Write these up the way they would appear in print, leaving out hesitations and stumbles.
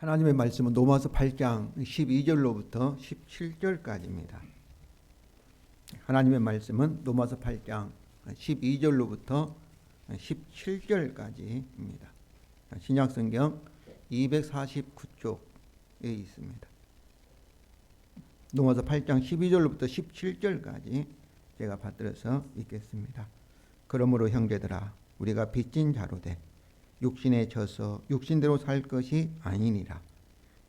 하나님의 말씀은 로마서 8장 12절로부터 17절까지입니다. 하나님의 말씀은 로마서 8장 12절로부터 17절까지입니다. 신약성경 249쪽에 있습니다. 로마서 8장 12절로부터 17절까지 제가 받들어서 읽겠습니다. 그러므로 형제들아 우리가 빚진 자로 돼 육신에 져서 육신대로 살 것이 아니니라.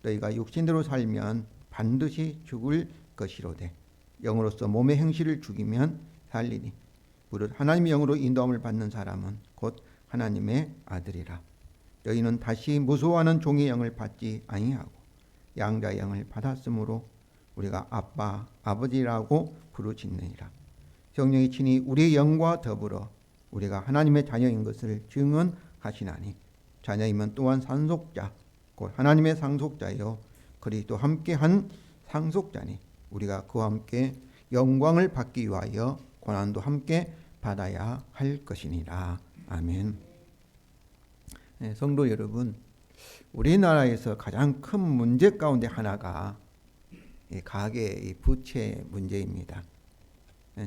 너희가 육신대로 살면 반드시 죽을 것이로되 영으로서 몸의 행실을 죽이면 살리니 무릇 하나님의 영으로 인도함을 받는 사람은 곧 하나님의 아들이라. 너희는 다시 무소하는 종의 영을 받지 아니하고 양자의 영을 받았으므로 우리가 아빠 아버지라고 부르짖느니라. 성령이 친히 우리의 영과 더불어 우리가 하나님의 자녀인 것을 증언하시나니 자녀이면 또한 상속자 곧 하나님의 상속자요 그리스도 함께한 상속자니 우리가 그와 함께 영광을 받기 위하여 고난도 함께 받아야 할 것이니라. 아멘. 네, 성도 여러분, 우리나라에서 가장 큰 문제 가운데 하나가 가계 부채 문제입니다.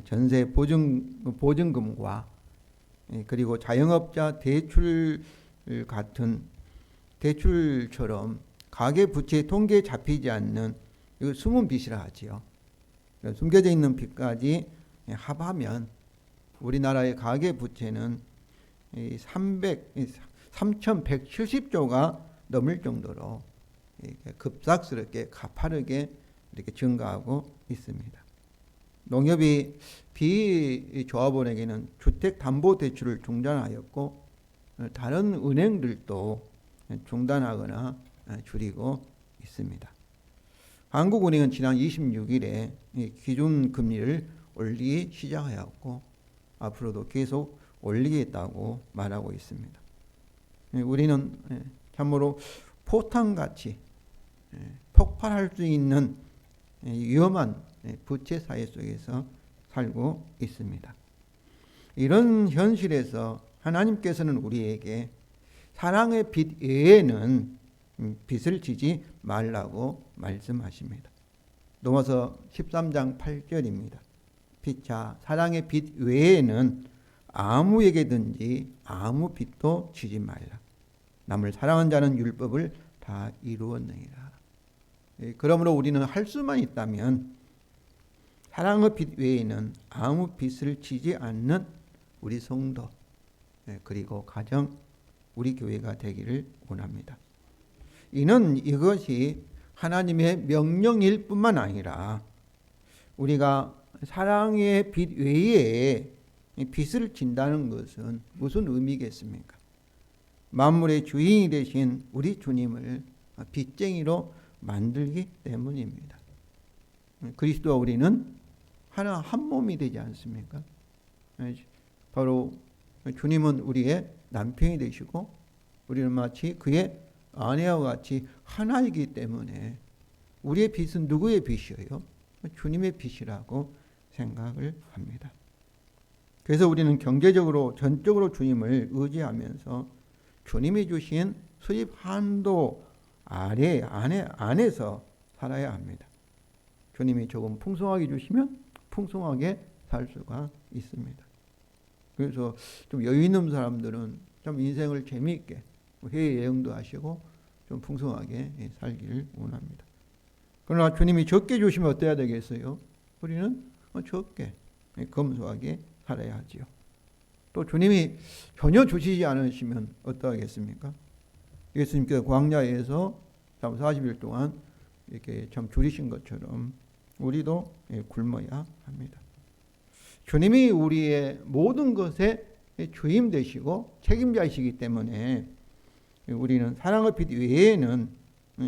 전세 보증금과 그리고 자영업자 대출 같은 대출처럼 가계 부채 통계에 잡히지 않는 이거 숨은 빚이라 하지요. 숨겨져 있는 빚까지 합하면 우리나라의 가계 부채는 3,170조가 넘을 정도로 급작스럽게 가파르게 이렇게 증가하고 있습니다. 농협이 비조합원에게는 주택담보대출을 중단하였고 다른 은행들도 중단하거나 줄이고 있습니다. 한국은행은 지난 26일에 기준금리를 올리기 시작하였고 앞으로도 계속 올리겠다고 말하고 있습니다. 우리는 참으로 포탄같이 폭발할 수 있는 위험한 부채 사회 속에서 살고 있습니다. 이런 현실에서 하나님께서는 우리에게 사랑의 빚 외에는 빚을 지지 말라고 말씀하십니다. 로마서 13장 8절입니다. 피차 사랑의 빚 외에는 아무에게든지 아무 빚도 지지 말라. 남을 사랑한 자는 율법을 다 이루었느니라. 그러므로 우리는 할 수만 있다면 사랑의 빚 외에는 아무 빚을 지지 않는 우리 성도 그리고 가정 우리 교회가 되기를 원합니다. 이것이 하나님의 명령일 뿐만 아니라 우리가 사랑의 빚 외에 빚을 진다는 것은 무슨 의미겠습니까? 만물의 주인이 되신 우리 주님을 빚쟁이로 만들기 때문입니다. 그리스도와 우리는 하나 한 몸이 되지 않습니까? 바로 주님은 우리의 남편이 되시고 우리는 마치 그의 아내와 같이 하나이기 때문에 우리의 빚은 누구의 빚이에요? 주님의 빚이라고 생각을 합니다. 그래서 우리는 경제적으로 전적으로 주님을 의지하면서 주님이 주신 수입 한도 안에서 살아야 합니다. 주님이 조금 풍성하게 주시면 풍성하게 살 수가 있습니다. 그래서 좀 여유 있는 사람들은 좀 인생을 재미있게 해외 여행도 하시고 좀 풍성하게 살기를 원합니다. 그러나 주님이 적게 주시면 어때야 되겠어요? 우리는 적게 검소하게 살아야 하지요. 또 주님이 전혀 주시지 않으시면 어떠하겠습니까? 예수님께서 광야에서 40일 동안 이렇게 참 줄이신 것처럼 우리도 굶어야 합니다. 주님이 우리의 모든 것에 주임 되시고 책임자이시기 때문에 우리는 사랑의 빚 외에는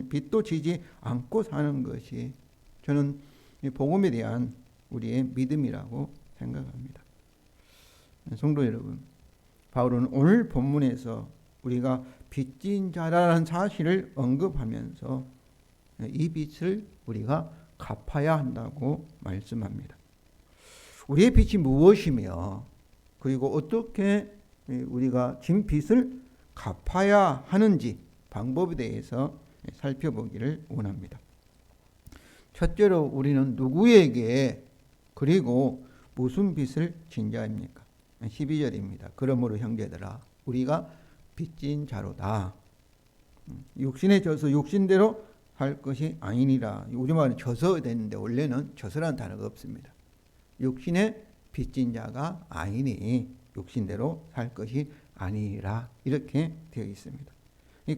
빚도 지지 않고 사는 것이 저는 복음에 대한 우리의 믿음이라고 생각합니다. 성도 여러분, 바울은 오늘 본문에서 우리가 빚진 자라는 사실을 언급하면서 이 빚을 우리가 갚아야 한다고 말씀합니다. 우리의 빚이 무엇이며 그리고 어떻게 우리가 진 빚을 갚아야 하는지 방법에 대해서 살펴보기를 원합니다. 첫째로 우리는 누구에게 그리고 무슨 빚을 진 자입니까? 12절입니다. 그러므로 형제들아 우리가 빚진 자로다. 육신에 져서 육신대로 할 것이 아니니라. 우리말은 져서 됐는데 원래는 져서라는 단어가 없습니다. 육신에 빚진 자가 아니니 육신대로 살 것이 아니라 이렇게 되어 있습니다.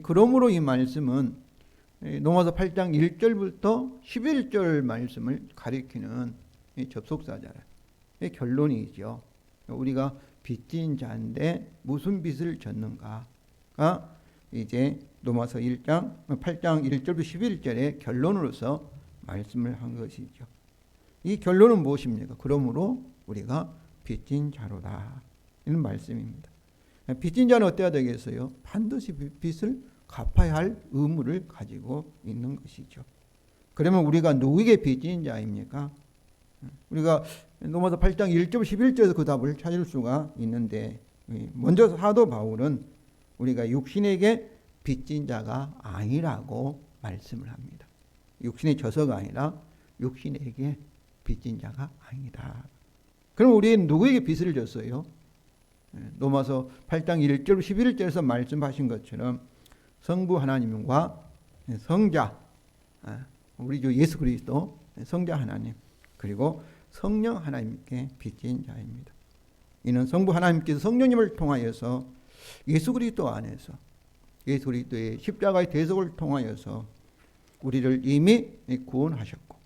그러므로 이 말씀은 로마서 8장 1절부터 11절 말씀을 가리키는 접속사잖아요. 결론이죠. 우리가 빚진 자인데 무슨 빚을 졌는가가 이제 로마서 8장 1절부터 11절의 결론으로서 말씀을 한 것이죠. 이 결론은 무엇입니까? 그러므로 우리가 빚진 자로다. 이런 말씀입니다. 빚진 자는 어때야 되겠어요? 반드시 빚을 갚아야 할 의무를 가지고 있는 것이죠. 그러면 우리가 누구에게 빚진 자입니까? 우리가 로마서 8장 1절 11절에서 그 답을 찾을 수가 있는데 먼저 사도 바울은 우리가 육신에게 빚진 자가 아니라고 말씀을 합니다. 육신의 져서가 아니라 육신에게 빚진 자가 아니다. 그럼 우리는 누구에게 빚을 졌어요? 로마서 8장 1절 11절에서 말씀하신 것처럼 성부 하나님과 성자 우리 주 예수 그리스도 성자 하나님 그리고 성령 하나님께 빚진 자입니다. 이는 성부 하나님께서 성령님을 통하여서 예수 그리스도 안에서 예수 그리스도의 십자가의 대속을 통하여서 우리를 이미 구원하셨고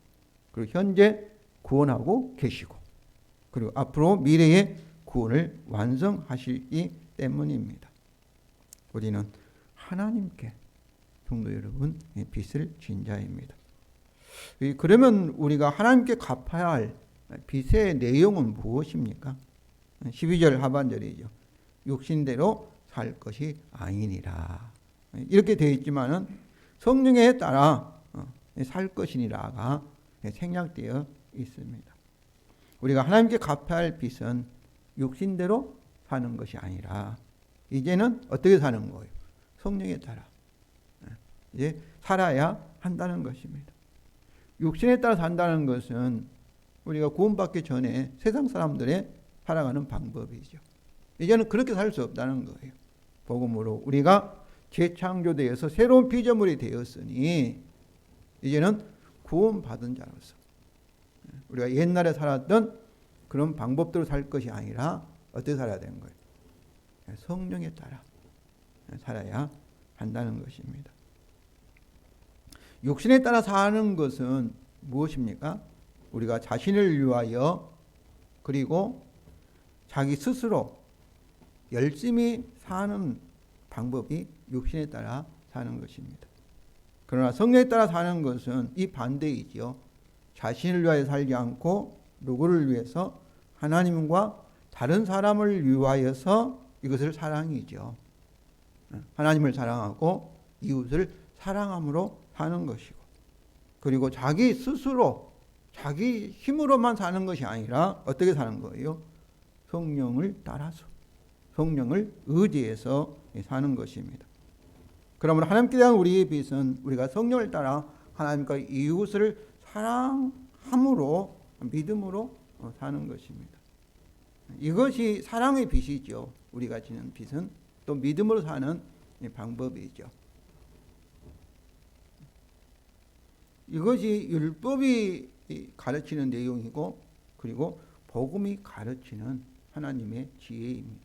그리고 현재 구원하고 계시고 그리고 앞으로 미래의 구원을 완성하시기 때문입니다. 우리는 하나님께 성도 여러분 빚을 진 자입니다. 그러면 우리가 하나님께 갚아야 할 빚의 내용은 무엇입니까? 12절 하반절이죠. 육신대로 살 것이 아니니라. 이렇게 되어 있지만은 성령에 따라 살 것이니라가 생략되어 있습니다. 우리가 하나님께 갚아야 할 빚은 육신대로 사는 것이 아니라 이제는 어떻게 사는 거예요? 성령에 따라 이제 살아야 한다는 것입니다. 육신에 따라 산다는 것은 우리가 구원받기 전에 세상 사람들의 살아가는 방법이죠. 이제는 그렇게 살 수 없다는 거예요. 복음으로 우리가 재창조되어서 새로운 피조물이 되었으니 이제는 구원받은 자로서 우리가 옛날에 살았던 그런 방법대로 살 것이 아니라 어떻게 살아야 되는 거예요? 성령에 따라 살아야 한다는 것입니다. 육신에 따라 사는 것은 무엇입니까? 우리가 자신을 위하여 그리고 자기 스스로 열심히 사는 방법이 육신에 따라 사는 것입니다. 그러나 성령에 따라 사는 것은 이 반대이지요. 자신을 위하여 살지 않고 누구를 위해서 하나님과 다른 사람을 위하여서 이것을 사랑이죠. 하나님을 사랑하고 이웃을 사랑함으로 사는 것이고 그리고 자기 스스로 자기 힘으로만 사는 것이 아니라 어떻게 사는 거예요? 성령을 따라서 성령을 의지해서 사는 것입니다. 그러면 하나님께 대한 우리의 빚은 우리가 성령을 따라 하나님과 이웃을 사랑함으로 믿음으로 사는 것입니다. 이것이 사랑의 빚이죠. 우리가 지는 빚은 또 믿음으로 사는 방법이죠. 이것이 율법이 가르치는 내용이고 그리고 복음이 가르치는 하나님의 지혜입니다.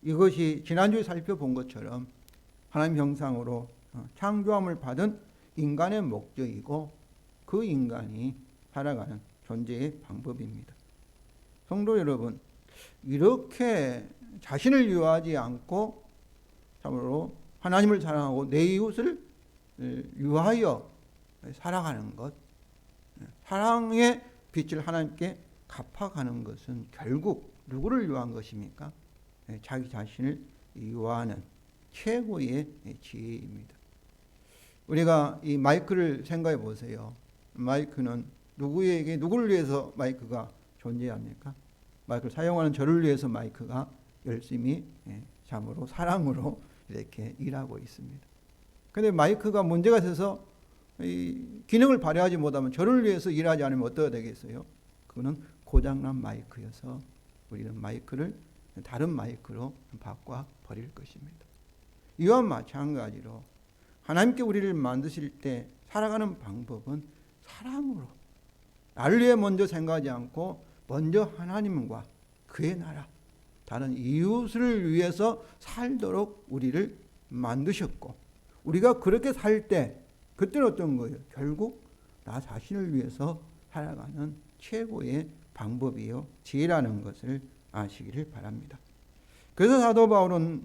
이것이 지난주에 살펴본 것처럼 하나님 형상으로 창조함을 받은 인간의 목적이고 그 인간이 살아가는 존재의 방법입니다. 성도 여러분, 이렇게 자신을 위하지 않고 참으로 하나님을 사랑하고 내 이웃을 위하여 살아가는 것, 사랑의 빛을 하나님께 갚아가는 것은 결국 누구를 위한 것입니까? 자기 자신을 위하는 최고의 지혜입니다. 우리가 이 마이크를 생각해 보세요. 마이크는 누구를 위해서 마이크가 존재합니까? 마이크를 사용하는 저를 위해서 마이크가 열심히 참으로 사랑으로 이렇게 일하고 있습니다. 근데 마이크가 문제가 있어서 이 기능을 발휘하지 못하면 저를 위해서 일하지 않으면 어떻게 되겠어요? 그거는 고장난 마이크여서 우리는 마이크를 다른 마이크로 바꿔 버릴 것입니다. 이와 마찬가지로 하나님께 우리를 만드실 때 살아가는 방법은 사랑으로, 나를 위해 먼저 생각하지 않고 먼저 하나님과 그의 나라, 다른 이웃을 위해서 살도록 우리를 만드셨고, 우리가 그렇게 살 때 그때는 어떤 거예요? 결국 나 자신을 위해서 살아가는 최고의 방법이요 지혜라는 것을 아시기를 바랍니다. 그래서 사도 바울은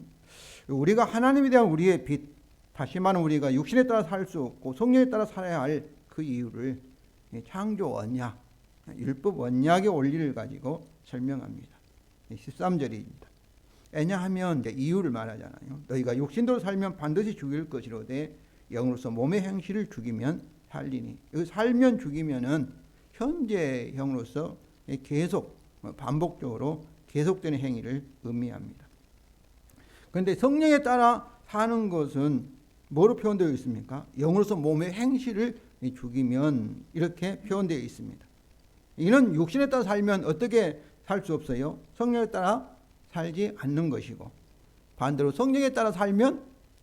우리가 하나님에 대한 우리의 빛, 다시 말하면 우리가 육신에 따라 살 수 없고 성령에 따라 살아야 할 그 이유를 창조 언약, 율법 언약의 원리를 가지고 설명합니다. 13절입니다. 왜냐하면 이제 이유를 말하잖아요. 너희가 육신대로 살면 반드시 죽일 것이로되 영으로서 몸의 행실을 죽이면 살리니. 여기 살면 죽이면은 현재형으로서 계속 반복적으로 계속되는 행위를 의미합니다. 그런데 성령에 따라 사는 것은 뭐로 표현되어 있습니까? 영으로서 몸의 행실을 죽이면 이렇게 표현되어 있습니다. 이는 육신에 따라 살면 어떻게 살 수 없어요? 성령에 따라 살지 않는 것이고, 반대로 성령에 따라 살면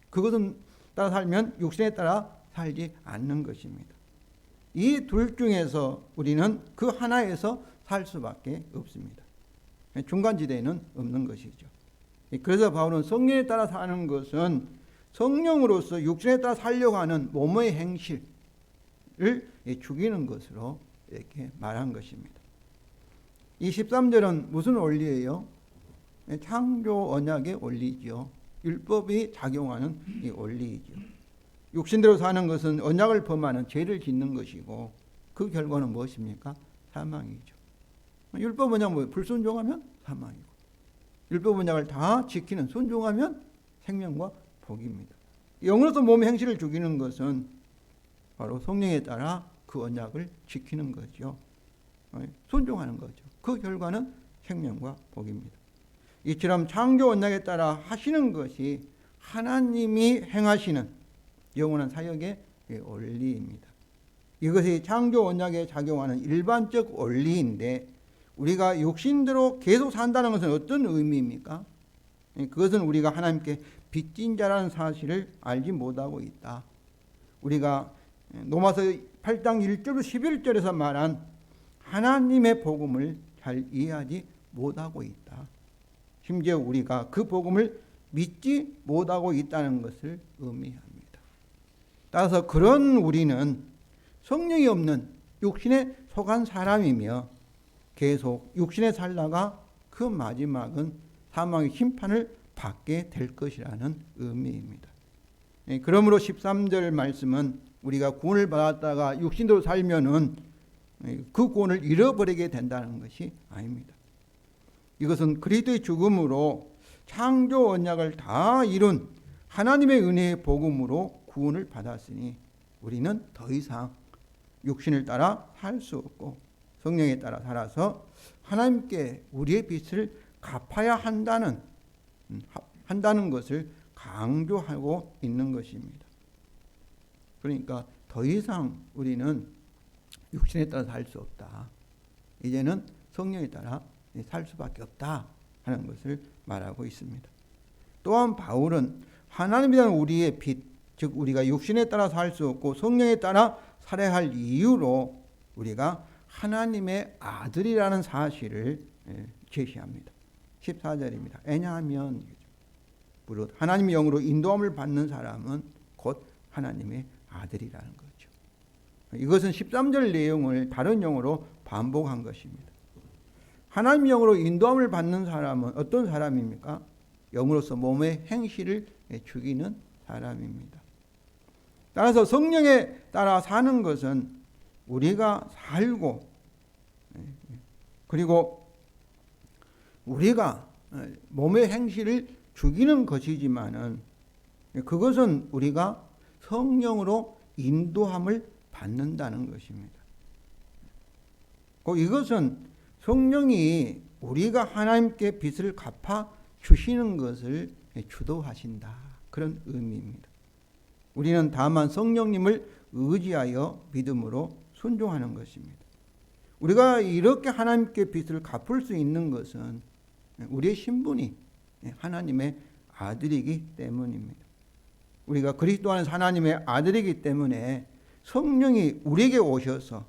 그것은 따라 살면 육신에 따라 살지 않는 것입니다. 이 둘 중에서 우리는 그 하나에서 살 수밖에 없습니다. 중간지대에는 없는 것이죠. 그래서 바울은 성령에 따라 사는 것은 성령으로서 육신에 따라 살려고 하는 몸의 행실을 죽이는 것으로 이렇게 말한 것입니다. 이 13절은 무슨 원리예요? 창조 언약의 원리죠. 율법이 작용하는 이 원리이죠. 육신대로 사는 것은 언약을 범하는 죄를 짓는 것이고 그 결과는 무엇입니까? 사망이죠. 율법 언약 뭐예요? 불순종하면 사망이고, 율법 언약을 다 지키는 순종하면 생명과 복입니다. 영으로서 몸의 행실을 죽이는 것은 바로 성령에 따라 그 언약을 지키는 거죠. 순종하는 거죠. 그 결과는 생명과 복입니다. 이처럼 창조 언약에 따라 하시는 것이 하나님이 행하시는 영원한 사역의 원리입니다. 이것이 창조 언약에 작용하는 일반적 원리인데, 우리가 육신대로 계속 산다는 것은 어떤 의미입니까? 그것은 우리가 하나님께 빚진 자라는 사실을 알지 못하고 있다. 우리가 로마서 8장 1절부터 11절에서 말한 하나님의 복음을 잘 이해하지 못하고 있다. 심지어 우리가 그 복음을 믿지 못하고 있다는 것을 의미합니다. 따라서 그런 우리는 성령이 없는 육신에 속한 사람이며 계속 육신에 살다가 그 마지막은 사망의 심판을 받게 될 것이라는 의미입니다. 그러므로 13절 말씀은 우리가 구원을 받았다가 육신대로 살면은 그 구원을 잃어버리게 된다는 것이 아닙니다. 이것은 그리스도의 죽음으로 창조 언약을 다 이룬 하나님의 은혜의 복음으로 구원을 받았으니 우리는 더 이상 육신을 따라 살 수 없고 성령에 따라 살아서 하나님께 우리의 빚을 갚아야 한다는 것을 강조하고 있는 것입니다. 그러니까 더 이상 우리는 육신에 따라 살 수 없다. 이제는 성령에 따라 살 수밖에 없다 하는 것을 말하고 있습니다. 또한 바울은 하나님에 대한 우리의 빚, 즉 우리가 육신에 따라 살 수 없고 성령에 따라 살아야 할 이유로 우리가 하나님의 아들이라는 사실을 제시합니다. 14절입니다. 왜냐하면 무릇 하나님의 영으로 인도함을 받는 사람은 곧 하나님의 아들이라는 거죠. 이것은 13절 내용을 다른 용어로 반복한 것입니다. 하나님의 영으로 인도함을 받는 사람은 어떤 사람입니까? 영으로서 몸의 행실을 죽이는 사람입니다. 따라서 성령에 따라 사는 것은 우리가 살고, 그리고 우리가 몸의 행실을 죽이는 것이지만은 그것은 우리가 성령으로 인도함을 받는다는 것입니다. 이것은 성령이 우리가 하나님께 빚을 갚아 주시는 것을 주도하신다. 그런 의미입니다. 우리는 다만 성령님을 의지하여 믿음으로 순종하는 것입니다. 우리가 이렇게 하나님께 빚을 갚을 수 있는 것은 우리의 신분이 하나님의 아들이기 때문입니다. 우리가 그리스도 안에서 하나님의 아들이기 때문에 성령이 우리에게 오셔서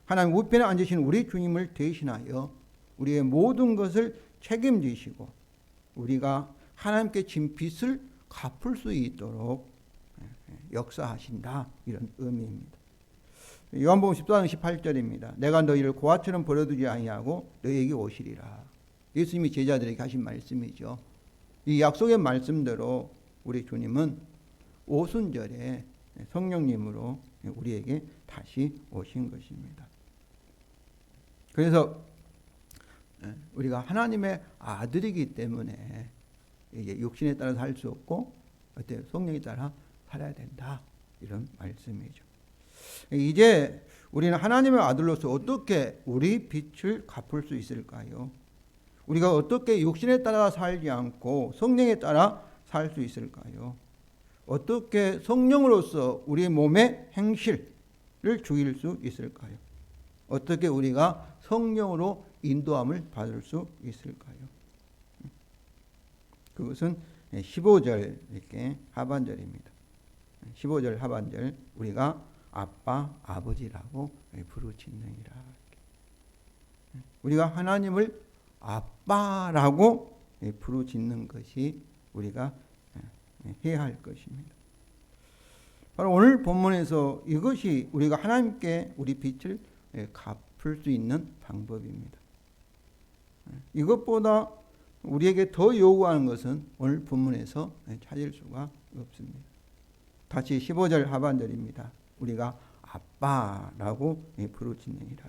하나님 우편에 앉으신 우리 주님을 대신하여 우리의 모든 것을 책임지시고 우리가 하나님께 진 빚을 갚을 수 있도록 역사하신다, 이런 의미입니다. 요한복음 14장 18절입니다. 내가 너희를 고아처럼 버려두지 아니하고 너희에게 오시리라. 예수님이 제자들에게 하신 말씀이죠. 이 약속의 말씀대로 우리 주님은 오순절에 성령님으로 우리에게 다시 오신 것입니다. 그래서 우리가 하나님의 아들이기 때문에 이제 육신에 따라 살 수 없고 어때 성령에 따라 살아야 된다, 이런 말씀이죠. 이제 우리는 하나님의 아들로서 어떻게 우리 빚을 갚을 수 있을까요? 우리가 어떻게 육신에 따라 살지 않고 성령에 따라 살 수 있을까요? 어떻게 성령으로서 우리 몸의 행실을 죽일 수 있을까요? 어떻게 우리가 성령으로 인도함을 받을 수 있을까요? 그것은 15절 이렇게 하반절입니다. 15절 하반절 우리가 아빠, 아버지라고 부르짖느니라. 우리가 하나님을 아빠라고 부르짖는 것이 우리가 해야 할 것입니다. 바로 오늘 본문에서 이것이 우리가 하나님께 우리 빚을 갚을 수 있는 방법입니다. 이것보다 우리에게 더 요구하는 것은 오늘 본문에서 찾을 수가 없습니다. 다시 15절 하반절입니다. 우리가 아빠라고 부르짖느니라.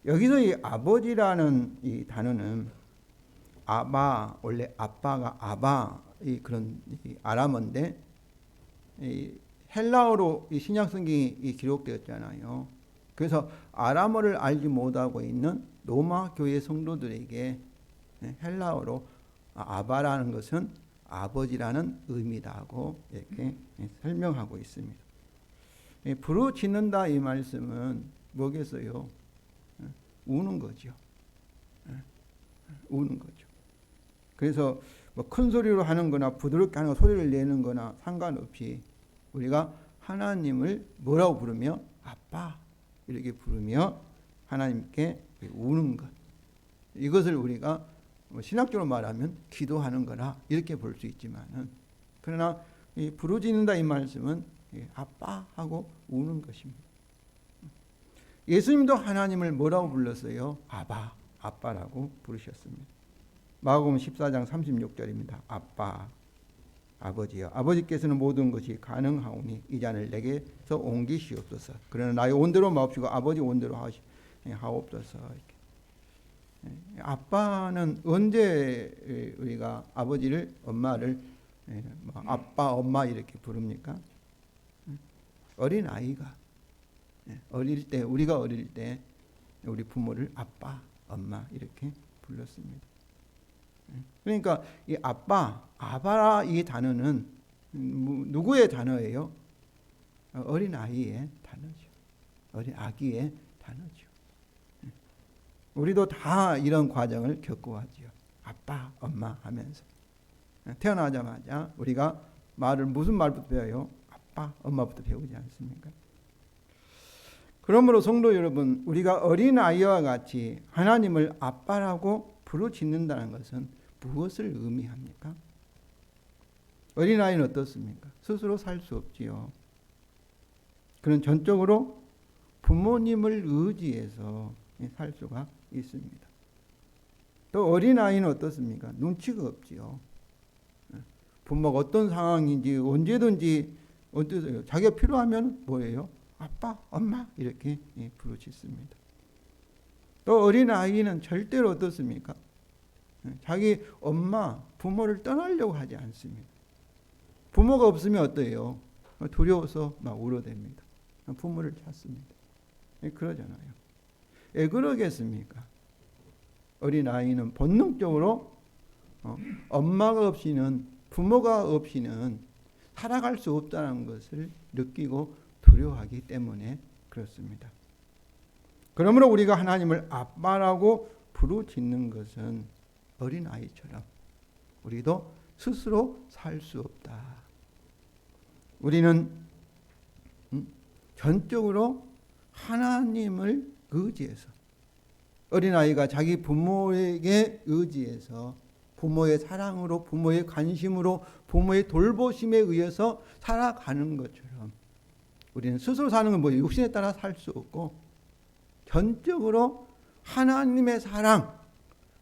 여기서 이 아버지라는 이 단어는 아바, 원래 아빠가 아바, 이 그런 이 아람어인데 이 헬라어로 이 신약 성경이 기록되었잖아요. 그래서 아람어를 알지 못하고 있는 로마 교회 성도들에게 헬라어로 아바라는 것은 아버지라는 의미다고 이렇게 설명하고 있습니다. 부르짖는다 이 말씀은 뭐겠어요? 우는 거죠. 우는 거죠. 그래서 뭐 큰 소리로 하는 거나 부드럽게 하는 거, 소리를 내는 거나 상관없이 우리가 하나님을 뭐라고 부르며 아빠 이렇게 부르며 하나님께 우는 것, 이것을 우리가 신학적으로 말하면 기도하는 거나 이렇게 볼 수 있지만은, 그러나 이 부르짖는다 이 말씀은 아빠 하고 우는 것입니다. 예수님도 하나님을 뭐라고 불렀어요? 아바, 아빠라고 부르셨습니다. 마가복음 14장 36절입니다. 아빠, 아버지여, 아버지께서는 모든 것이 가능하오니 이 잔을 내게서 옮기시옵소서. 그러나 나의 온대로 마옵시고 아버지 온대로 하옵소서. 아빠는 언제 우리가 아버지를, 엄마를 아빠, 엄마 이렇게 부릅니까? 어린 아이가 어릴 때, 우리가 어릴 때 우리 부모를 아빠, 엄마 이렇게 불렀습니다. 그러니까 이 아빠, 아바라 이 단어는 누구의 단어예요? 어린 아이의 단어죠. 어린 아기의 단어죠. 우리도 다 이런 과정을 겪어왔죠. 아빠, 엄마 하면서. 태어나자마자 우리가 말을 무슨 말부터 배워요? 아빠, 엄마부터 배우지 않습니까? 그러므로 성도 여러분, 우리가 어린아이와 같이 하나님을 아빠라고 부르짖는다는 것은 무엇을 의미합니까? 어린아이는 어떻습니까? 스스로 살 수 없지요. 그는 전적으로 부모님을 의지해서 살 수가 있습니다. 또 어린아이는 어떻습니까? 눈치가 없지요. 부모가 어떤 상황인지 언제든지 자기가 필요하면 뭐예요? 아빠, 엄마 이렇게 부르짖습니다. 또 어린아이는 절대로 어떻습니까? 자기 엄마, 부모를 떠나려고 하지 않습니다. 부모가 없으면 어때요? 두려워서 막 울어댑니다. 부모를 찾습니다. 그러잖아요. 왜 그러겠습니까? 어린아이는 본능적으로 엄마가 없이는, 부모가 없이는 살아갈 수 없다는 것을 느끼고 두려워하기 때문에 그렇습니다. 그러므로 우리가 하나님을 아빠라고 부르짖는 것은 어린아이처럼 우리도 스스로 살 수 없다. 우리는 전적으로 하나님을 의지해서, 어린아이가 자기 부모에게 의지해서 부모의 사랑으로, 부모의 관심으로, 부모의 돌보심에 의해서 살아가는 것처럼 우리는 스스로 사는 건 뭐예요? 육신에 따라 살 수 없고 전적으로 하나님의 사랑,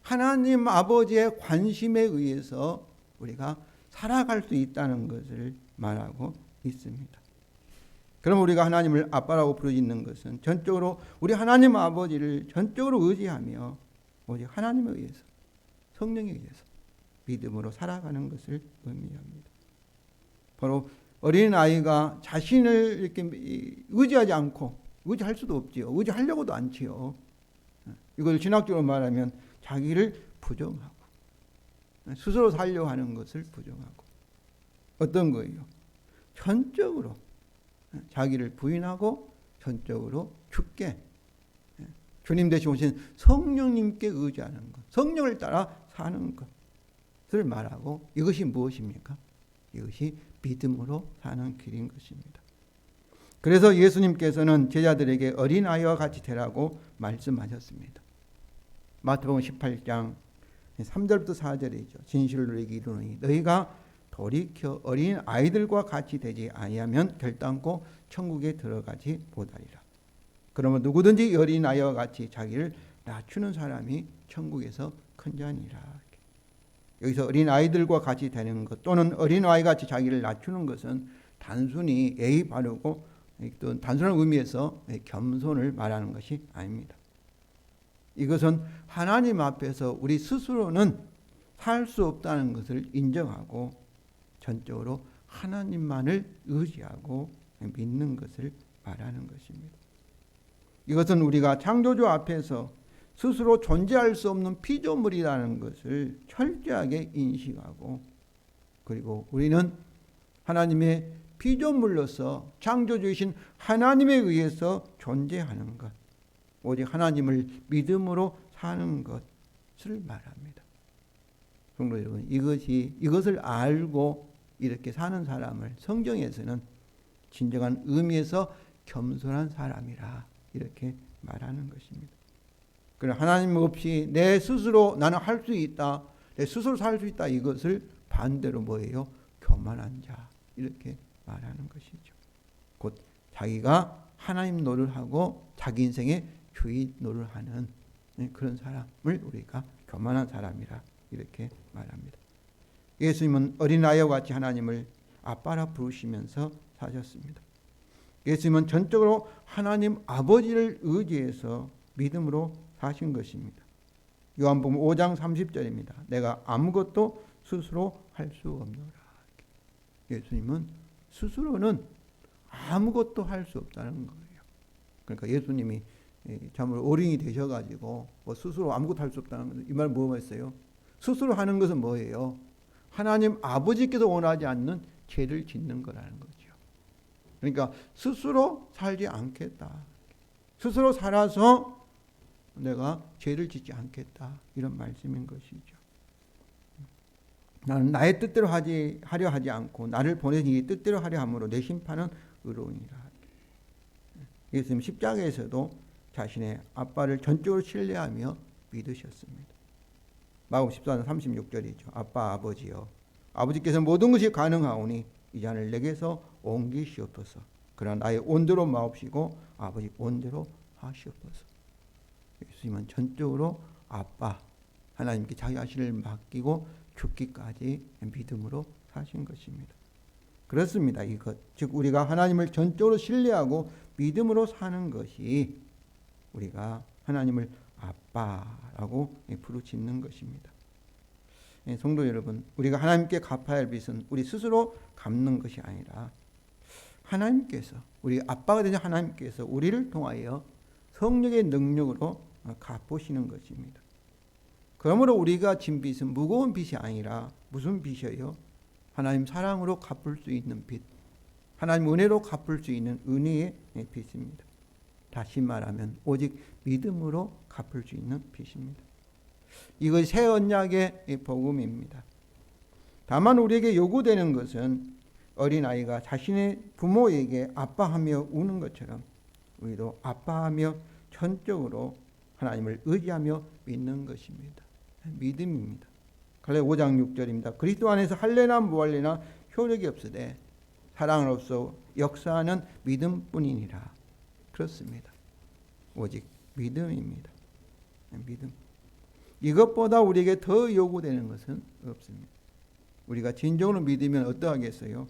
하나님 아버지의 관심에 의해서 우리가 살아갈 수 있다는 것을 말하고 있습니다. 그럼 우리가 하나님을 아빠라고 부르짖는 것은 전적으로 우리 하나님 아버지를 전적으로 의지하며 오직 하나님에 의해서, 성령에 의해서 믿음으로 살아가는 것을 의미합니다. 바로 어린아이가 자신을 이렇게 의지하지 않고, 의지할 수도 없지요. 의지하려고도 않지요. 이걸 신학적으로 말하면 자기를 부정하고 스스로 살려고 하는 것을 부정하고, 어떤 거예요? 전적으로 자기를 부인하고 전적으로 주께, 주님 대신 오신 성령님께 의지하는 것, 성령을 따라 사는 것을 말하고, 이것이 무엇입니까? 이것이 믿음으로 사는 길인 것입니다. 그래서 예수님께서는 제자들에게 어린아이와 같이 되라고 말씀하셨습니다. 마태복음 18장 3절부터 4절이죠. 진실로 너희에게 이르노니 너희가 돌이켜 어린 아이들과 같이 되지 아니하면 결단코 천국에 들어가지 못하리라. 그러면 누구든지 어린 아이와 같이 자기를 낮추는 사람이 천국에서 큰 자니라. 여기서 어린 아이들과 같이 되는 것 또는 어린 아이 같이 자기를 낮추는 것은 단순히 예의 바르고 또 단순한 의미에서 겸손을 말하는 것이 아닙니다. 이것은 하나님 앞에서 우리 스스로는 살 수 없다는 것을 인정하고 전적으로 하나님만을 의지하고 믿는 것을 말하는 것입니다. 이것은 우리가 창조주 앞에서 스스로 존재할 수 없는 피조물이라는 것을 철저하게 인식하고, 그리고 우리는 하나님의 피조물로서 창조주이신 하나님에 의해서 존재하는 것, 오직 하나님을 믿음으로 사는 것을 말합니다. 성도 여러분, 이것을 알고 이렇게 사는 사람을 성경에서는 진정한 의미에서 겸손한 사람이라 이렇게 말하는 것입니다. 그러나 하나님 없이 내 스스로 나는 할 수 있다, 내 스스로 살 수 있다, 이것을 반대로 뭐예요? 교만한 자, 이렇게 말하는 것이죠. 곧 자기가 하나님 노릇을 하고 자기 인생의 주인 노릇을 하는 그런 사람을 우리가 교만한 사람이라 이렇게 말합니다. 예수님은 어린아이와 같이 하나님을 아빠라 부르시면서 사셨습니다. 예수님은 전적으로 하나님 아버지를 의지해서 믿음으로 사신 것입니다. 요한복음 5장 30절입니다. 내가 아무것도 스스로 할 수 없노라. 예수님은 스스로는 아무것도 할 수 없다는 거예요. 그러니까 예수님이 참으로 어린이 되셔가지고 뭐 스스로 아무것도 할 수 없다는 것, 이 말 뭐였어요? 스스로 하는 것은 뭐예요? 하나님 아버지께서 원하지 않는 죄를 짓는 거라는 거죠. 그러니까 스스로 살지 않겠다. 스스로 살아서 내가 죄를 짓지 않겠다. 이런 말씀인 것이죠. 나는 나의 뜻대로 하려 하지 않고 나를 보내신 이 뜻대로 하려 함으로 내 심판은 의로우니라. 예수님 십자가에서도 자신의 아빠를 전적으로 신뢰하며 믿으셨습니다. 마가복음 14장 36절이죠. 아빠 아버지여, 아버지께서 모든 것이 가능하오니 이 잔을 내게서 옮기시옵소서. 그러나 나의 온대로 마옵시고 아버지 온대로 하시옵소서. 예수님은 전적으로 아빠 하나님께 자기 자신을 맡기고 죽기까지 믿음으로 사신 것입니다. 그렇습니다. 이것 즉 우리가 하나님을 전적으로 신뢰하고 믿음으로 사는 것이 우리가 하나님을 아빠라고 부르짖는 것입니다. 성도 여러분, 우리가 하나님께 갚아야 할 빚은 우리 스스로 갚는 것이 아니라 하나님께서, 우리 아빠가 되신 하나님께서 우리를 통하여 성령의 능력으로 갚으시는 것입니다. 그러므로 우리가 진 빚은 무거운 빚이 아니라 무슨 빚이에요? 하나님 사랑으로 갚을 수 있는 빚, 하나님 은혜로 갚을 수 있는 은혜의 빚입니다. 다시 말하면 오직 믿음으로 갚을 수 있는 빚입니다. 이것이 새 언약의 복음입니다. 다만 우리에게 요구되는 것은 어린아이가 자신의 부모에게 아빠하며 우는 것처럼 우리도 아빠하며 전적으로 하나님을 의지하며 믿는 것입니다. 믿음입니다. 갈라디아 5장 6절입니다. 그리스도 안에서 할례나 무할례나 효력이 없으되 사랑으로서 역사하는 믿음뿐이니라. 그렇습니다. 오직 믿음입니다. 믿음. 이것보다 우리에게 더 요구되는 것은 없습니다. 우리가 진정으로 믿으면 어떠하겠어요?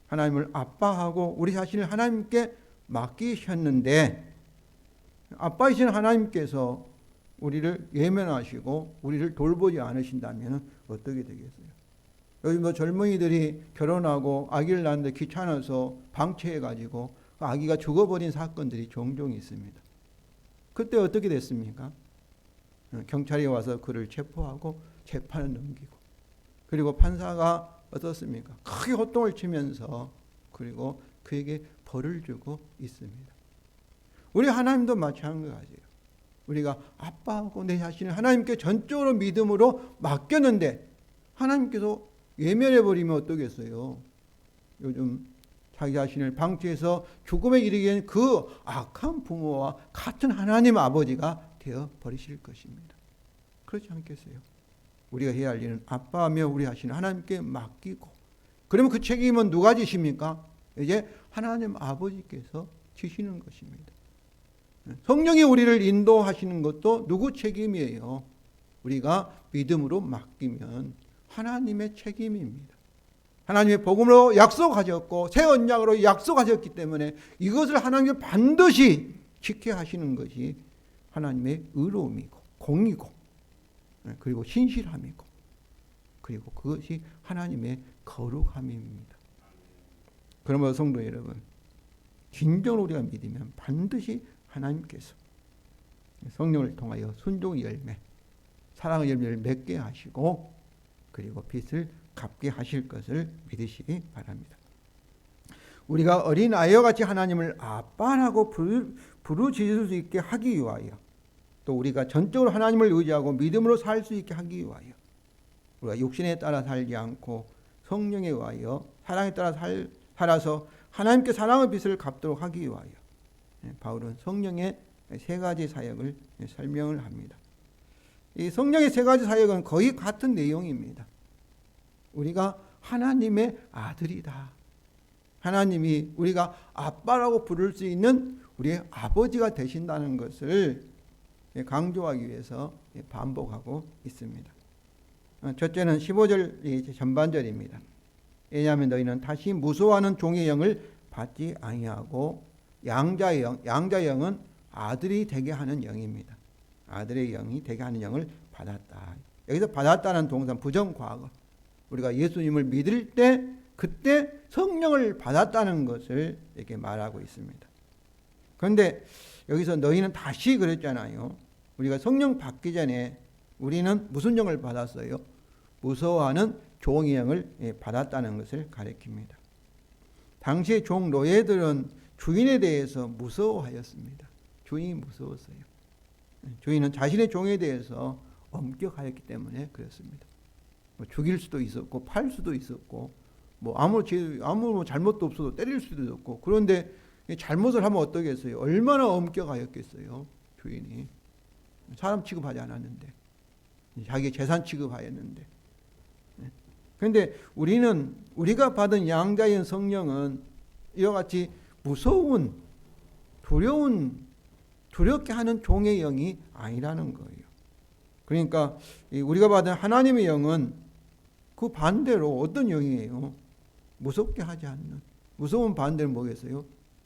하나님을 아빠하고 우리 자신을 하나님께 맡기셨는데 아빠이신 하나님께서 우리를 외면하시고 우리를 돌보지 않으신다면 어떻게 되겠어요? 요즘 젊은이들이 결혼하고 아기를 낳는데 귀찮아서 방치해가지고 아기가 죽어버린 사건들이 종종 있습니다. 그때 어떻게 됐습니까? 경찰이 와서 그를 체포하고 재판을 넘기고 그리고 판사가 어떻습니까? 크게 호통을 치면서 그리고 그에게 벌을 주고 있습니다. 우리 하나님도 마찬가지예요. 우리가 아빠하고 내 자신을 하나님께 전적으로 믿음으로 맡겼는데 하나님께서 외면해버리면 어떠겠어요? 요즘 자기 자신을 방치해서 죽음에 이르게 그 악한 부모와 같은 하나님 아버지가 되어 버리실 것입니다. 그렇지 않겠어요? 우리가 해야 할 일은 아빠하며 우리 자신을 하나님께 맡기고 그러면 그 책임은 누가 지십니까? 이제 하나님 아버지께서 지시는 것입니다. 성령이 우리를 인도하시는 것도 누구 책임이에요? 우리가 믿음으로 맡기면 하나님의 책임입니다. 하나님의 복음으로 약속하셨고 새 언약으로 약속하셨기 때문에 이것을 하나님이 반드시 지켜야 하시는 것이 하나님의 의로움이고 공이고 그리고 신실함이고 그리고 그것이 하나님의 거룩함입니다. 그러므로 성도 여러분, 진정으로 우리가 믿으면 반드시 하나님께서 성령을 통하여 순종의 열매, 사랑의 열매를 맺게 하시고 그리고 빚을 갚게 하실 것을 믿으시기 바랍니다. 우리가 어린 아이와 같이 하나님을 아빠라고 부르짖을 수 있게 하기 위하여 또 우리가 전적으로 하나님을 의지하고 믿음으로 살 수 있게 하기 위하여 우리가 육신에 따라 살지 않고 성령에 의하여 사랑에 따라 살아서 하나님께 사랑의 빚을 갚도록 하기 위하여 바울은 성령의 세 가지 사역을 설명을 합니다. 이 성령의 세 가지 사역은 거의 같은 내용입니다. 우리가 하나님의 아들이다. 하나님이 우리가 아빠라고 부를 수 있는 우리의 아버지가 되신다는 것을 강조하기 위해서 반복하고 있습니다. 첫째는 15절 전반절입니다. 왜냐하면 너희는 다시 무서워하는 종의 영을 받지 아니하고 양자의 영은 아들이 되게 하는 영입니다. 아들의 영이 되게 하는 영을 받았다. 여기서 받았다는 동사는 부정과거. 우리가 예수님을 믿을 때 그때 성령을 받았다는 것을 이렇게 말하고 있습니다. 그런데 여기서 너희는 다시 그랬잖아요. 우리가 성령 받기 전에 우리는 무슨 영을 받았어요? 무서워하는 종의 영을 받았다는 것을 가리킵니다. 당시의 종 노예들은 주인에 대해서 무서워하였습니다. 주인이 무서웠어요. 주인은 자신의 종에 대해서 엄격하였기 때문에 그렇습니다. 죽일 수도 있었고 팔 수도 있었고 아무 잘못도 없어도 때릴 수도 있었고 그런데 잘못을 하면 어떠겠어요? 얼마나 엄격하였겠어요. 주인이 사람 취급하지 않았는데 자기 재산 취급하였는데 그런데 우리가 받은 양자의 성령은 이와 같이 무서운 두렵게 하는 종의 영이 아니라는 거예요. 그러니까 우리가 받은 하나님의 영은 그 반대로 어떤 영이에요? 무섭게 하지 않는. 무서운 반대는 뭐겠어요?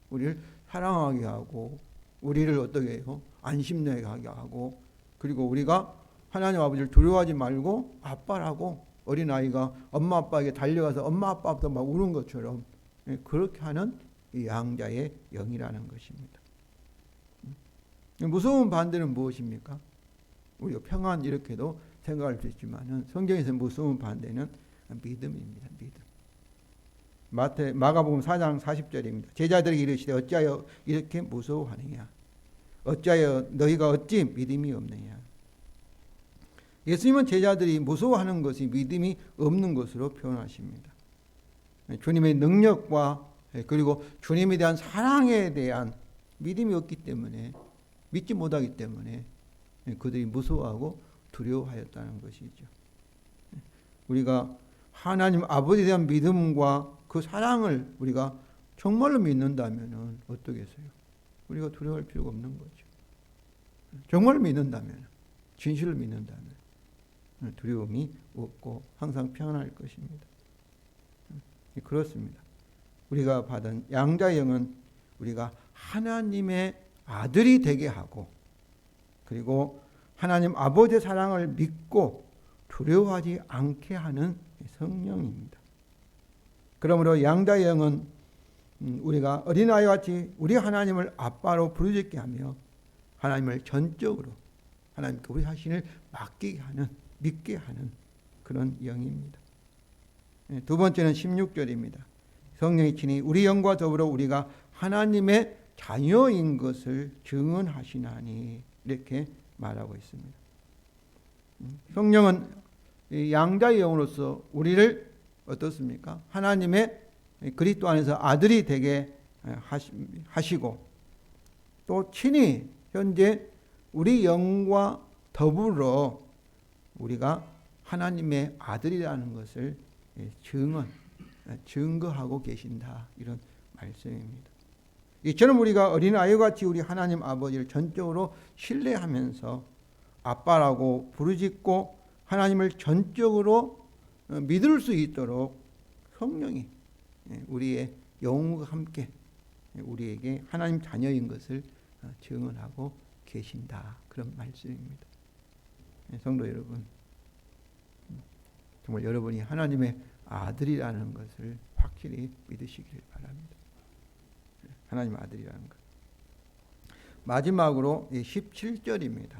우리를 사랑하게 하고 우리를 어떻게 해요? 안심하게 하고 그리고 우리가 하나님 아버지를 두려워하지 말고 아빠라고 어린아이가 엄마 아빠에게 달려가서 엄마 아빠부터 막 우는 것처럼 그렇게 하는 이 양자의 영이라는 것입니다. 무서운 반대는 무엇입니까? 우리가 평안 이렇게도 생각할 수 있지만 성경에서 무서운 반대는 믿음입니다. 믿음. 마가복음 4장 40절입니다. 제자들에게 이르시되 어찌하여 이렇게 무서워하느냐? 어찌하여 너희가 어찌 믿음이 없느냐? 예수님은 제자들이 무서워하는 것이 믿음이 없는 것으로 표현하십니다. 주님의 능력과 그리고 주님에 대한 사랑에 대한 믿음이 없기 때문에, 믿지 못하기 때문에 그들이 무서워하고 두려워하였다는 것이죠. 우리가 하나님 아버지에 대한 믿음과 그 사랑을 우리가 정말로 믿는다면 어떠겠어요? 우리가 두려워할 필요가 없는 거죠. 정말 믿는다면, 진실을 믿는다면 두려움이 없고 항상 평안할 것입니다. 그렇습니다. 우리가 받은 양자의 영은 우리가 하나님의 아들이 되게 하고, 그리고 하나님 아버지의 사랑을 믿고 두려워하지 않게 하는 성령입니다. 그러므로 양자의 영은 우리가 어린아이와 같이 우리 하나님을 아빠로 부르짖게 하며 하나님을 전적으로 하나님께 우리 자신을 맡기게 하는, 믿게 하는 그런 영입니다. 두 번째는 16절입니다. 성령이 친히 우리 영과 더불어 우리가 하나님의 자녀인 것을 증언하시나니, 이렇게 말하고 있습니다. 성령은 양자의 영으로서 우리를 어떻습니까? 하나님의 그리스도 안에서 아들이 되게 하시고, 또 친히 현재 우리 영과 더불어 우리가 하나님의 아들이라는 것을 증거하고 계신다, 이런 말씀입니다. 이처럼 우리가 어린아이와 같이 우리 하나님 아버지를 전적으로 신뢰하면서 아빠라고 부르짖고 하나님을 전적으로 믿을 수 있도록 성령이 우리의 영과 함께 우리에게 하나님 자녀인 것을 증언하고 계신다, 그런 말씀입니다. 성도 여러분, 정말 여러분이 하나님의 아들이라는 것을 확실히 믿으시길 바랍니다. 하나님의 아들이라는 것. 마지막으로 17절입니다.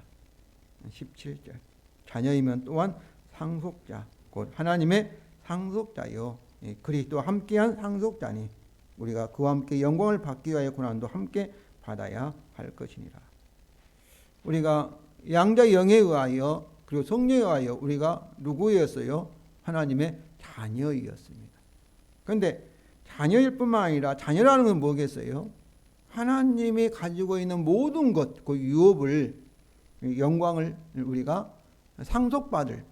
17절. 자녀이면 또한 상속자, 곧 하나님의 상속자요, 그리스도와 함께한 상속자니 우리가 그와 함께 영광을 받기 위하여 고난도 함께 받아야 할 것이니라. 우리가 양자 영에 의하여 그리고 성령에 의하여 우리가 누구였어요? 하나님의 자녀이었습니다. 그런데 자녀일 뿐만 아니라 자녀라는 건 뭐겠어요? 하나님이 가지고 있는 모든 것, 그 유업을, 영광을 우리가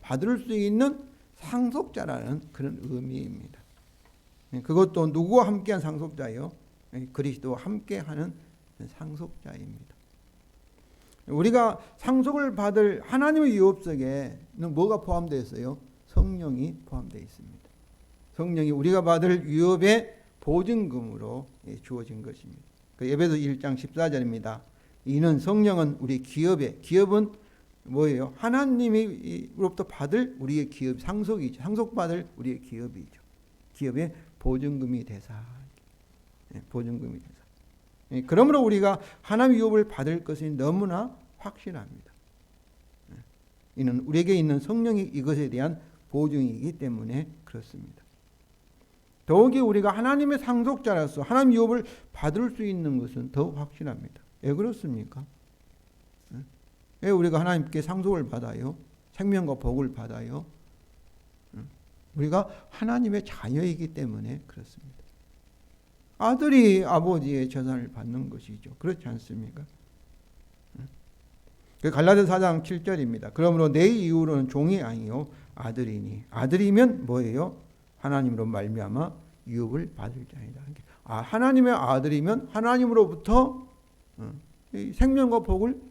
받을 수 있는 상속자라는 그런 의미입니다. 그것도 누구와 함께한 상속자요? 그리스도와 함께하는 상속자입니다. 우리가 상속을 받을 하나님의 유업 속에는 뭐가 포함되어 있어요? 성령이 포함되어 있습니다. 성령이 우리가 받을 유업의 보증금으로 주어진 것입니다. 에베소 1장 14절입니다. 이는 성령은 우리 기업은 뭐예요? 하나님으로부터 받을 우리의 기업, 상속이죠. 상속받을 우리의 기업이죠. 기업의 보증금이 되사. 보증금이 되사. 그러므로 우리가 하나님의 유업을 받을 것이 너무나 확실합니다. 이는 우리에게 있는 성령이 이것에 대한 보증이기 때문에 그렇습니다. 더욱이 우리가 하나님의 상속자로서 하나님의 유업을 받을 수 있는 것은 더 확실합니다. 왜 그렇습니까? 왜 우리가 하나님께 상속을 받아요? 생명과 복을 받아요? 우리가 하나님의 자녀이기 때문에 그렇습니다. 아들이 아버지의 재산을 받는 것이죠. 그렇지 않습니까? 갈라디아서 4장 7절입니다. 그러므로 내 이후로는 종이 아니요 아들이니, 아들이면 뭐예요? 하나님으로 말미암아 유업을 받을 자이다. 하나님의 아들이면 하나님으로부터 생명과 복을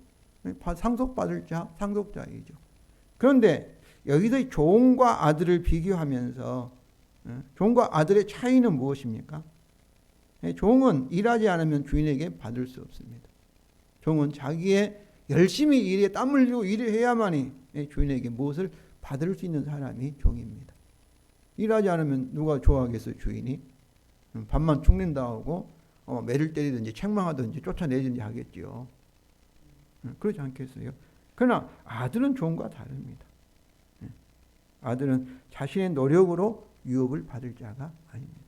상속받을 자, 상속자이죠. 그런데 여기서 종과 아들을 비교하면서 종과 아들의 차이는 무엇입니까? 종은 일하지 않으면 주인에게 받을 수 없습니다. 종은 자기의 열심히 일에 땀 흘리고 일을 해야만이 주인에게 무엇을 받을 수 있는 사람이 종입니다. 일하지 않으면 누가 좋아하겠어요? 주인이 밥만 축낸다 하고 매를 때리든지 책망하든지 쫓아내든지 하겠지요. 그렇지 않겠어요? 그러나 아들은 종과 다릅니다. 아들은 자신의 노력으로 유업을 받을 자가 아닙니다.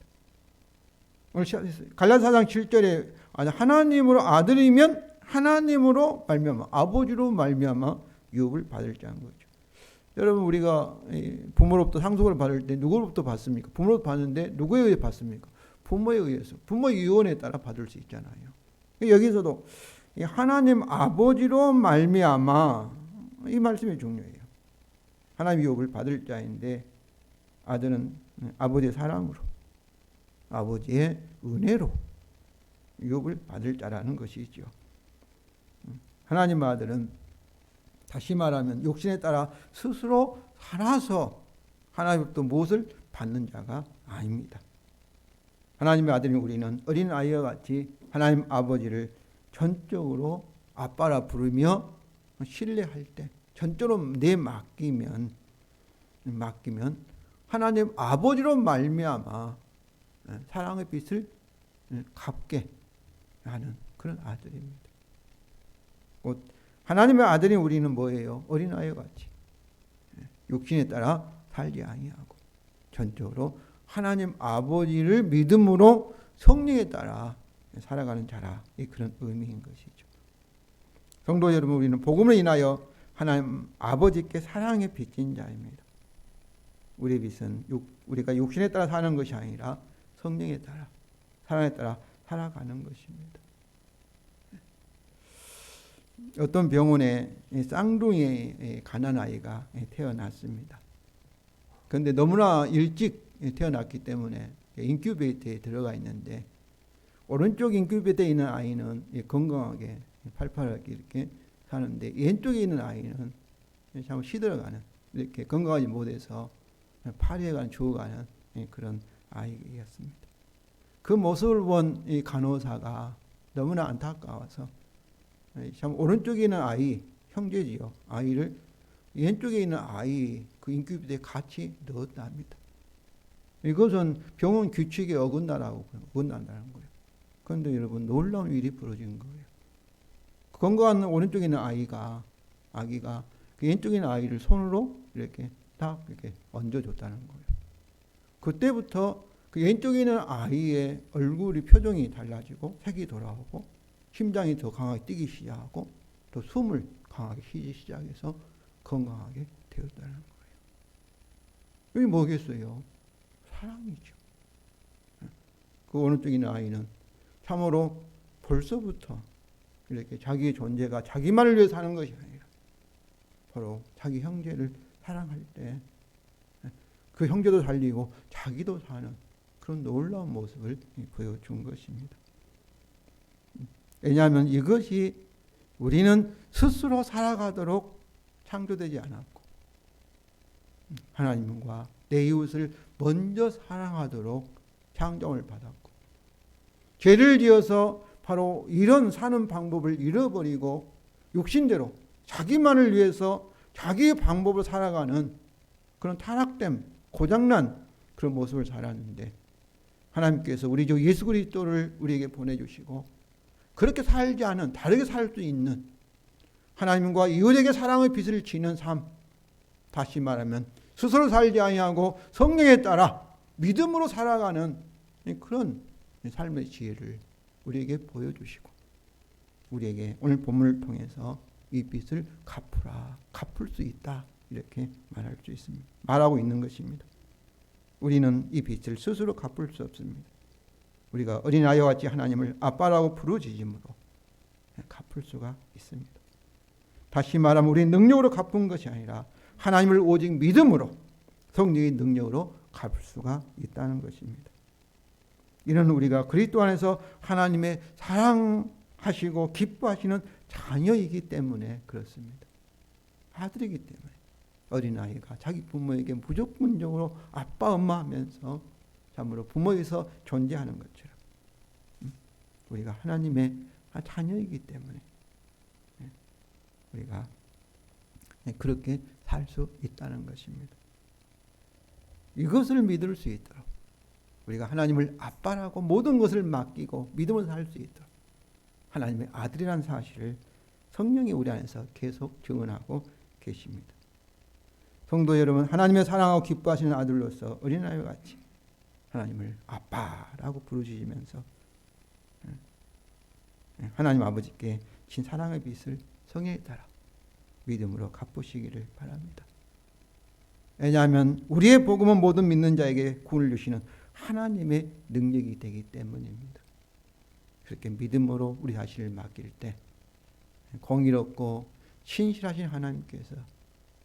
오늘 갈라디아 4장 7절에 하나님으로 아들이면 하나님으로 말미암아 아버지로 말미암아 유업을 받을 자인 거죠. 여러분 우리가 부모로부터 상속을 받을 때 누구로부터 받습니까? 부모로부터 받는데 누구에 의해 받습니까? 부모에 의해서 부모의 유언에 따라 받을 수 있잖아요. 여기서도 하나님 아버지로 말미암아 이 말씀이 중요해요. 하나님 유업을 받을 자인데 아들은 아버지의 사랑으로 아버지의 은혜로 유업을 받을 자라는 것이죠. 하나님 아들은 다시 말하면 욕심에 따라 스스로 살아서 하나님으로부터 무엇을 받는 자가 아닙니다. 하나님의 아들인 우리는 어린 아이와 같이 하나님 아버지를 전적으로 아빠라 부르며 신뢰할 때 전적으로 맡기면 하나님 아버지로 말미암아 사랑의 빛을 갚게 하는 그런 아들입니다. 곧 하나님의 아들인 우리는 뭐예요? 어린아이와 같이 육신에 따라 살지 아니하고 전적으로 하나님 아버지를 믿음으로 성령에 따라 살아가는 자라 이 그런 의미인 것이죠. 성도 여러분, 우리는 복음을 인하여 하나님 아버지께 사랑에 빚진 자입니다. 우리의 빚은 우리가 육신에 따라 사는 것이 아니라 성령에 따라 사랑에 따라 살아가는 것입니다. 어떤 병원에 쌍둥이 가난 아이가 태어났습니다. 그런데 너무나 일찍 태어났기 때문에 인큐베이터에 들어가 있는데 오른쪽 인큐베이터에 있는 아이는 건강하게 팔팔하게 이렇게 사는데 왼쪽에 있는 아이는 참 시들어가는 이렇게 건강하지 못해서 파리해가는 죽어가는 그런 아이였습니다. 그 모습을 본 이 간호사가 너무나 안타까워서 참 오른쪽에 있는 아이 형제지요 아이를 왼쪽에 있는 아이 그 인큐베이터에 같이 넣었다 합니다. 이것은 병원 규칙에 어긋난다는 거예요. 그런데 여러분 놀라운 일이 벌어진 거예요. 건강한 오른쪽에 있는 아기가 그 왼쪽에 있는 아이를 손으로 이렇게 딱 이렇게 얹어줬다는 거예요. 그때부터 그 왼쪽에 있는 아이의 얼굴이 표정이 달라지고 색이 돌아오고 심장이 더 강하게 뛰기 시작하고 또 숨을 강하게 쉬기 시작해서 건강하게 되었다는 거예요. 이게 뭐겠어요? 사랑이죠. 그 오른쪽에 있는 아이는 참으로 벌써부터 이렇게 자기의 존재가 자기만을 위해 사는 것이 아니라 바로 자기 형제를 사랑할 때 그 형제도 살리고 자기도 사는 그런 놀라운 모습을 보여준 것입니다. 왜냐하면 이것이 우리는 스스로 살아가도록 창조되지 않았고 하나님과 내 이웃을 먼저 사랑하도록 창조를 받았고 죄를 지어서 바로 이런 사는 방법을 잃어버리고 육신대로 자기만을 위해서 자기의 방법을 살아가는 그런 타락됨, 고장난 그런 모습을 살았는데 하나님께서 우리 주 예수 그리스도를 우리에게 보내주시고 그렇게 살지 않은 다르게 살 수 있는 하나님과 이웃에게 사랑의 빛을 지는 삶, 다시 말하면 스스로 살지 아니하고 성령에 따라 믿음으로 살아가는 그런 삶의 지혜를 우리에게 보여주시고 우리에게 오늘 본문을 통해서 이 빚을 갚을 수 있다 이렇게 말할 수 있습니다. 말하고 있는 것입니다. 우리는 이 빚을 스스로 갚을 수 없습니다. 우리가 어린아이와 같이 하나님을 아빠라고 부르짖음으로 갚을 수가 있습니다. 다시 말하면 우리 능력으로 갚은 것이 아니라 하나님을 오직 믿음으로 성령의 능력으로 갚을 수가 있다는 것입니다. 이는 우리가 그리스도 안에서 하나님의 사랑하시고 기뻐하시는 자녀이기 때문에 그렇습니다. 아들이기 때문에 어린아이가 자기 부모에게 무조건적으로 아빠 엄마 하면서 참으로 부모에서 존재하는 것처럼 우리가 하나님의 자녀이기 때문에 우리가 그렇게 살 수 있다는 것입니다. 이것을 믿을 수 있도록 우리가 하나님을 아빠라고 모든 것을 맡기고 믿음을 살 수 있도록 하나님의 아들이라는 사실을 성령이 우리 안에서 계속 증언하고 계십니다. 성도 여러분, 하나님의 사랑하고 기뻐하시는 아들로서 어린아이와 같이 하나님을 아빠라고 부르시면서 하나님 아버지께 신 사랑의 빛을 성령에 따라 믿음으로 갚으시기를 바랍니다. 왜냐하면 우리의 복음은 모든 믿는 자에게 구원을 주시는 하나님의 능력이 되기 때문입니다. 그렇게 믿음으로 우리 자신을 맡길 때 공의롭고 신실하신 하나님께서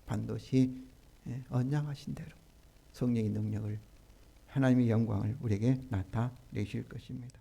반드시 언약하신 대로 성령의 능력을, 하나님의 영광을 우리에게 나타내실 것입니다.